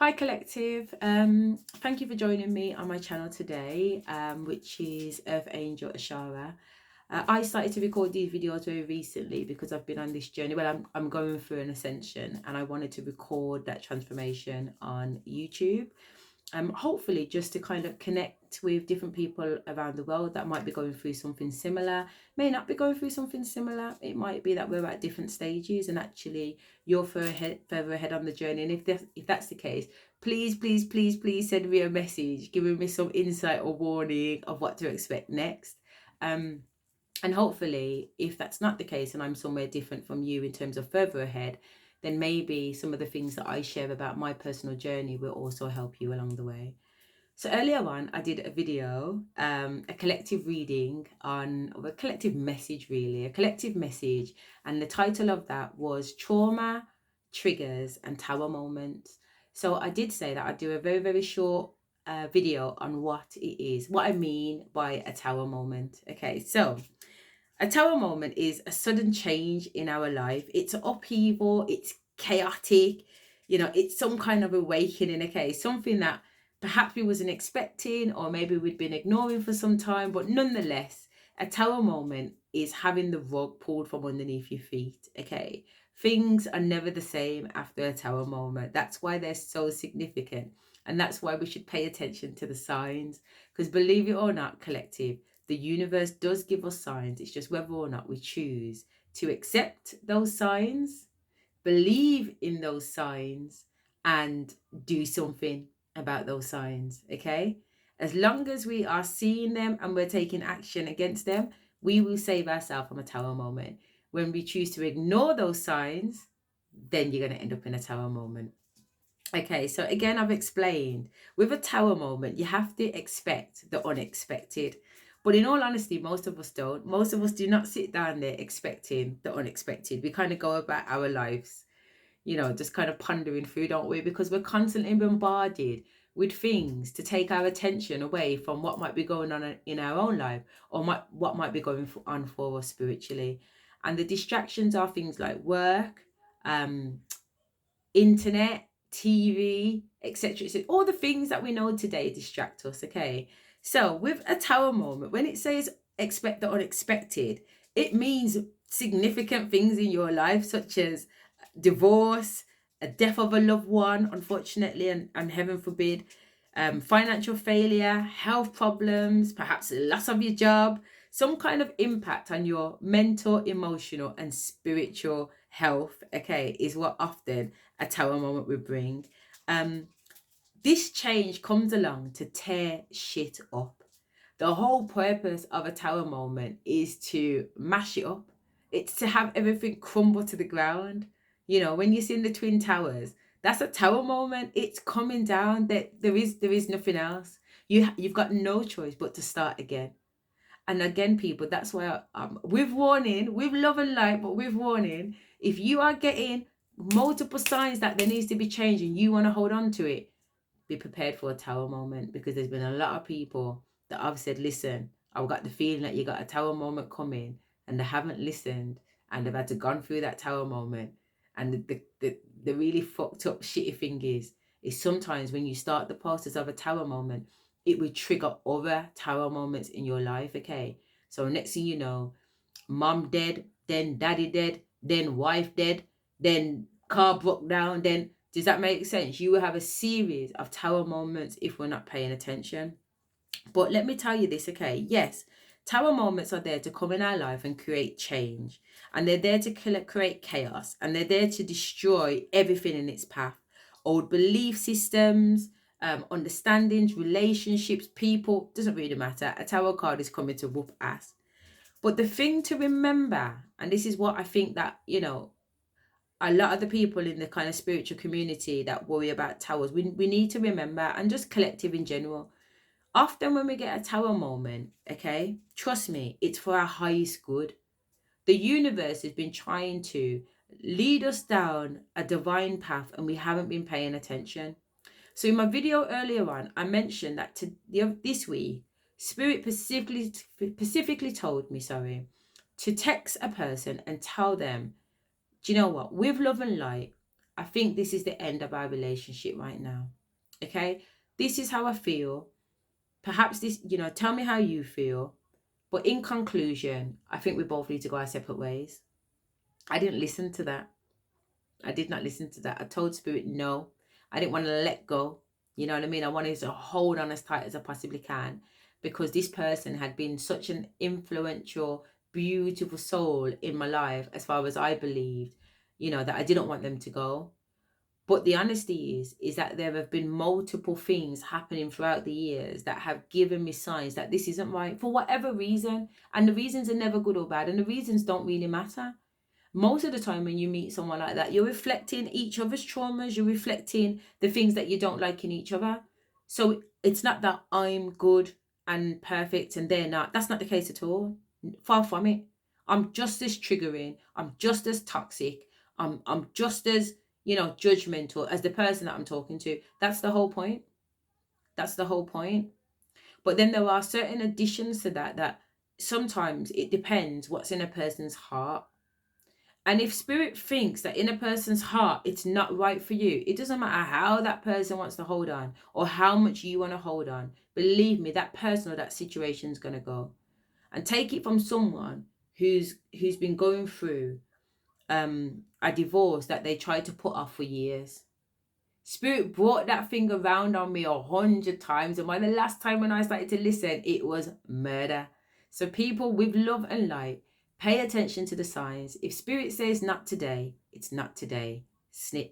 Hi Collective, thank you for joining me on my channel today, which is Earth Angel Ashara. I started to record these videos very recently because I've been on this journey. Well, I'm going through an ascension and I wanted to record that transformation on YouTube. Hopefully just to kind of connect with different people around the world that might be going through something similar, may not be going through something similar. It might be that we're at different stages and actually you're further ahead on the journey. And if that's the case, please send me a message giving me some insight or warning of what to expect next. And hopefully, if that's not the case and I'm somewhere different from you in terms of further ahead, then maybe some of the things that I share about my personal journey will also help you along the way. So earlier on, I did a video, a collective reading on, or a collective message really, a collective message. And the title of that was Trauma, Triggers and Tower Moments. So I did say that I'd do a very short video on what it is, what I mean by a tower moment. Okay, so a tower moment is a sudden change in our life. It's an upheaval, it's chaotic, it's some kind of awakening, okay? Something that perhaps we wasn't expecting or maybe we'd been ignoring for some time, but nonetheless, a tower moment is having the rug pulled from underneath your feet, okay? Things are never the same after a tower moment. That's why they're so significant. And that's why we should pay attention to the signs. Because believe it or not, collective, the universe does give us signs. It's just whether or not we choose to accept those signs, believe in those signs, and do something about those signs. Okay? As long as we are seeing them and we're taking action against them, we will save ourselves from a tower moment. When we choose to ignore those signs, then you're going to end up in a tower moment. Okay, so again, I've explained with a tower moment, you have to expect the unexpected. But in all honesty, most of us don't. Most of us do not sit down there expecting the unexpected. We kind of go about our lives, just kind of pondering through, don't we? Because we're constantly bombarded with things to take our attention away from what might be going on in our own life or what might be going on for us spiritually. And the distractions are things like work, internet, TV, etc. All the things that we know today distract us. Okay, so with a tower moment, when it says expect the unexpected, it means significant things in your life, such as divorce, a death of a loved one, unfortunately, and heaven forbid, financial failure, health problems, perhaps the loss of your job, some kind of impact on your mental, emotional, and spiritual health, okay, is what often a tower moment will bring. This change comes along to tear shit up. The whole purpose of a tower moment is to mash it up. It's to have everything crumble to the ground. When you see in the Twin Towers, that's a tower moment. It's coming down. There is nothing else. You've got no choice but to start again. And again, people, that's why with warning, with love and light, but with warning, if you are getting multiple signs that there needs to be change and you want to hold on to it, be prepared for a tower moment, because there's been a lot of people that I've said, listen, I've got the feeling that you got a tower moment coming, and they haven't listened and they've had to gone through that tower moment. And the really fucked up shitty thing is sometimes when you start the process of a tower moment, it will trigger other tower moments in your life. Okay, so next thing you know, mom dead, then daddy dead, then wife dead, then car broke down, then does that make sense? You will have a series of tower moments if we're not paying attention. But let me tell you this, okay? Yes, tower moments are there to come in our life and create change. And they're there to create chaos. And they're there to destroy everything in its path. Old belief systems, understandings, relationships, people, doesn't really matter. A tower card is coming to whoop ass. But the thing to remember, and this is what I think that, a lot of the people in the kind of spiritual community that worry about towers, we need to remember, and just collective in general, often when we get a tower moment, okay, trust me, it's for our highest good. The universe has been trying to lead us down a divine path and we haven't been paying attention. So in my video earlier on, I mentioned that this week, Spirit specifically told me, to text a person and tell them, do you know what? With love and light, I think this is the end of our relationship right now. Okay? This is how I feel. Perhaps this, tell me how you feel. But in conclusion, I think we both need to go our separate ways. I didn't listen to that. I did not listen to that. I told Spirit no. I didn't want to let go. You know what I mean? I wanted to hold on as tight as I possibly can, because this person had been such an influential, beautiful soul in my life, as far as I believed, that I didn't want them to go. But the honesty is that there have been multiple things happening throughout the years that have given me signs that this isn't right for whatever reason. And the reasons are never good or bad, and the reasons don't really matter. Most of the time when you meet someone like that, you're reflecting each other's traumas, you're reflecting the things that you don't like in each other. So it's not that I'm good and perfect and they're not. That's not the case at all. Far from it. I'm just as triggering, I'm just as toxic, I'm just as, judgmental as the person that I'm talking to. That's the whole point. That's the whole point. But then there are certain additions to that sometimes it depends what's in a person's heart. And if Spirit thinks that in a person's heart it's not right for you, it doesn't matter how that person wants to hold on or how much you want to hold on. Believe me, that person or that situation is going to go. And take it from someone who's been going through a divorce that they tried to put off for years. Spirit brought that thing around on me 100 times, and by the last time when I started to listen, it was murder. So people with love and light, pay attention to the signs. If Spirit says not today, it's not today. Snip.